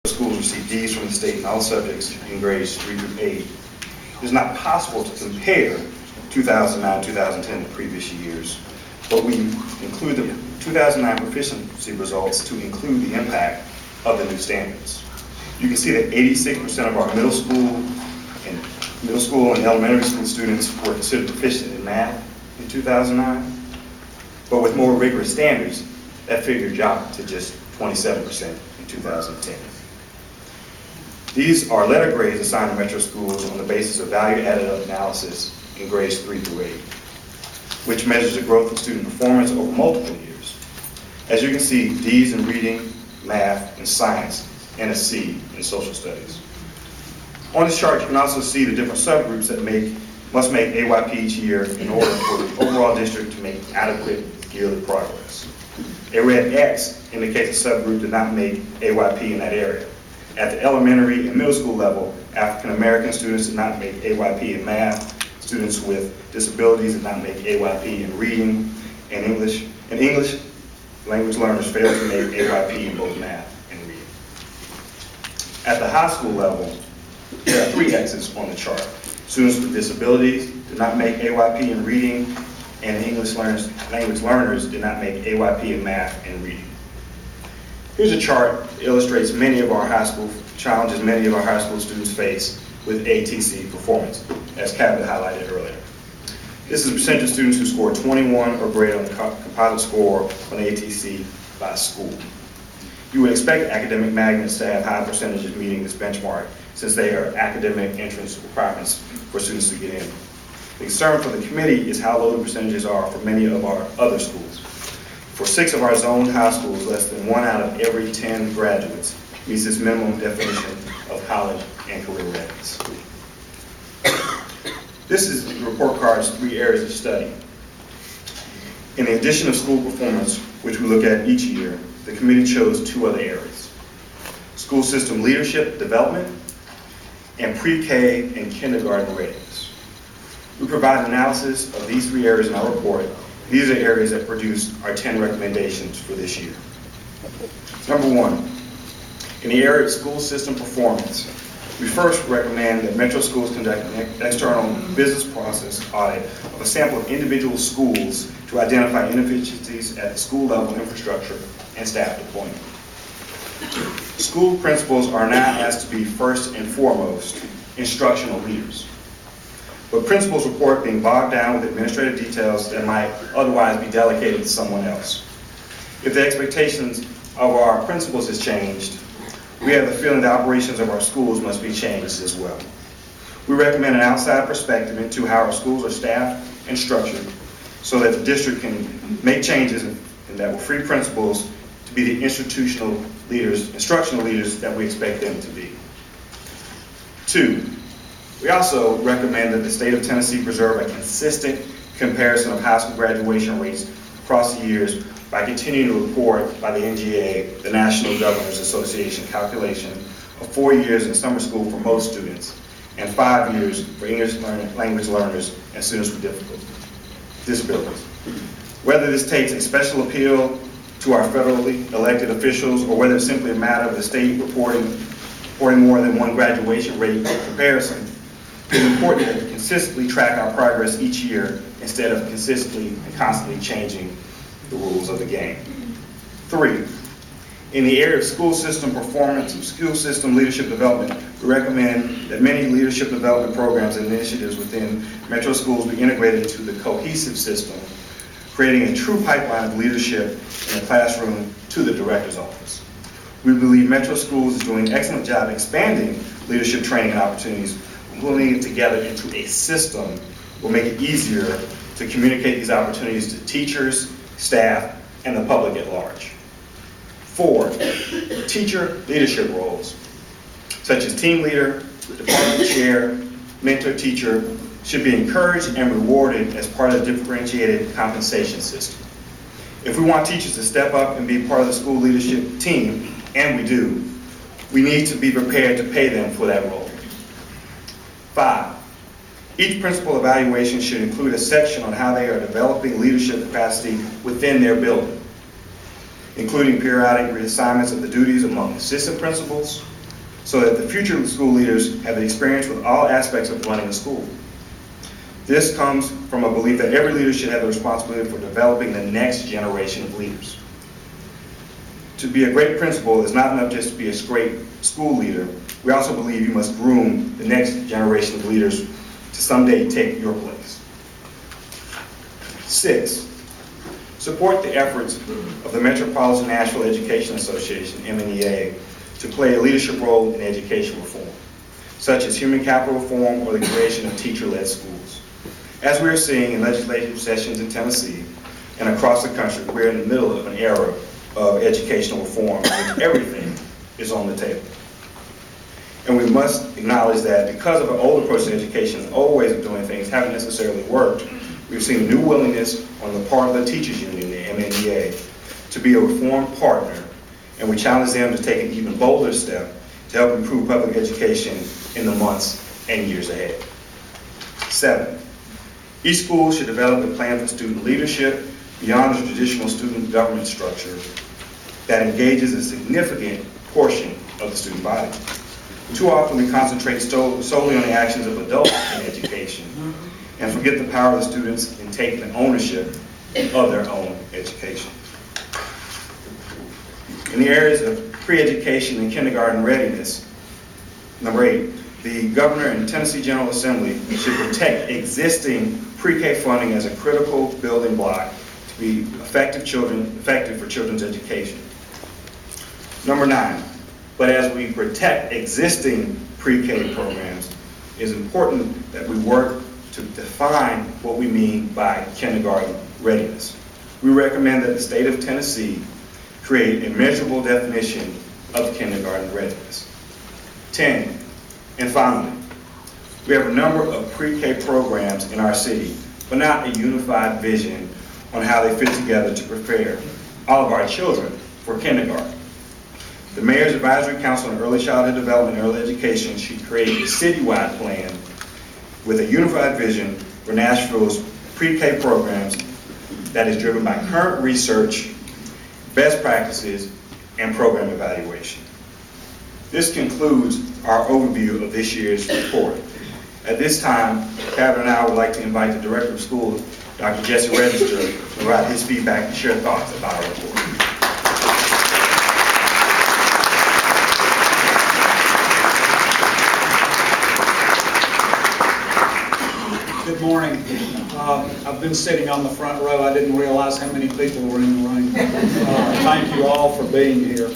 schools receive D's from the state in all subjects in grades 3 through 8. It's not possible to compare 2009-2010 to previous years, but we include the 2009 proficiency results to include the impact of the new standards. You can see that 86% of our middle school and elementary school students were considered proficient in math in 2009, but with more rigorous standards, that figure dropped to just 27% in 2010. These are letter grades assigned to metro schools on the basis of value-added analysis in grades 3 through 8, which measures the growth of student performance over multiple years. As you can see, D's in reading, math, and science, and a C in social studies. On this chart, you can also see the different subgroups that must make AYP each year in order for the overall district to make adequate yearly progress. A red X indicates a subgroup did not make AYP in that area. At the elementary and middle school level, African American students did not make AYP in math, students with disabilities did not make AYP in reading, and English language learners failed to make AYP in both math and reading. At the high school level, there are 3 X's on the chart. Students with disabilities did not make AYP in reading, and language learners did not make AYP in math and reading. Here's a chart that illustrates many of our high school challenges many of our high school students face with ATC performance, as Kevin highlighted earlier. This is the percentage of students who scored 21 or greater on the composite score on ATC by school. You would expect academic magnets to have high percentages meeting this benchmark, since they are academic entrance requirements for students to get in. The concern for the committee is how low the percentages are for many of our other schools. For 6 of our zoned high schools, less than 1 out of every 10 graduates meets this minimum definition of college and career readiness. This is the report card's 3 areas of study. In the addition of school performance, which we look at each year, the committee chose 2 other areas: school system leadership development and pre-K and kindergarten readiness. We provide analysis of these 3 areas in our report. These are areas that produced our 10 recommendations for this year. Number 1, in the area of school system performance, we first recommend that metro schools conduct an external business process audit of a sample of individual schools to identify inefficiencies at the school level infrastructure and staff deployment. School principals are now asked to be first and foremost instructional leaders. But principals report being bogged down with administrative details that might otherwise be delegated to someone else. If the expectations of our principals has changed, we have the feeling the operations of our schools must be changed as well. We recommend an outside perspective into how our schools are staffed and structured so that the district can make changes and that will free principals to be the instructional leaders that we expect them to be. 2, we also recommend that the state of Tennessee preserve a consistent comparison of high school graduation rates across the years by continuing to report by the NGA, the National Governors Association, calculation of 4 years in summer school for most students and 5 years for English language learners and students with disabilities. Whether this takes a special appeal to our federally elected officials or whether it's simply a matter of the state reporting more than one graduation rate comparison, it's important that we consistently track our progress each year instead of consistently and constantly changing the rules of the game. 3, in the area of school system performance and school system leadership development, we recommend that many leadership development programs and initiatives within metro schools be integrated into the cohesive system, creating a true pipeline of leadership in the classroom to the director's office. We believe metro schools is doing an excellent job expanding leadership training opportunities. Pulling it together into a system will make it easier to communicate these opportunities to teachers, staff, and the public at large. 4, teacher leadership roles, such as team leader, department chair, mentor teacher, should be encouraged and rewarded as part of the differentiated compensation system. If we want teachers to step up and be part of the school leadership team, and we do, we need to be prepared to pay them for that role. 5, each principal evaluation should include a section on how they are developing leadership capacity within their building, including periodic reassignments of the duties among assistant principals, so that the future school leaders have the experience with all aspects of running a school. This comes from a belief that every leader should have the responsibility for developing the next generation of leaders. To be a great principal is not enough just to be a great school leader. We also believe you must groom the next generation of leaders to someday take your place. 6, support the efforts of the Metropolitan Nashville Education Association, MEA, to play a leadership role in education reform, such as human capital reform or the creation of teacher-led schools. As we are seeing in legislative sessions in Tennessee and across the country, we're in the middle of an era of educational reform in which everything is on the table. And we must acknowledge that because of an old approach to education and old ways of doing things haven't necessarily worked, we've seen a new willingness on the part of the teachers union, the MEA, to be a reform partner, and we challenge them to take an even bolder step to help improve public education in the months and years ahead. 7, each school should develop a plan for student leadership beyond the traditional student government structure that engages a significant portion of the student body. Too often we concentrate solely on the actions of adults in education and forget the power of the students in taking ownership of their own education. In the areas of pre-education and kindergarten readiness, number 8, the Governor and Tennessee General Assembly should protect existing pre-K funding as a critical building block to be effective for children's education. Number 9, but as we protect existing pre-K programs, it is important that we work to define what we mean by kindergarten readiness. We recommend that the state of Tennessee create a measurable definition of kindergarten readiness. 10, and finally, we have a number of pre-K programs in our city, but not a unified vision on how they fit together to prepare all of our children for kindergarten. The Mayor's Advisory Council on Early Childhood Development and Early Education should create a citywide plan with a unified vision for Nashville's pre-K programs that is driven by current research, best practices, and program evaluation. This concludes our overview of this year's report. At this time, Kevin and I would like to invite the Director of Schools, Dr. Jesse Register, to provide his feedback and share thoughts about our report. Good morning. I've been sitting on the front row. I didn't realize how many people were in the room. Thank you all for being here.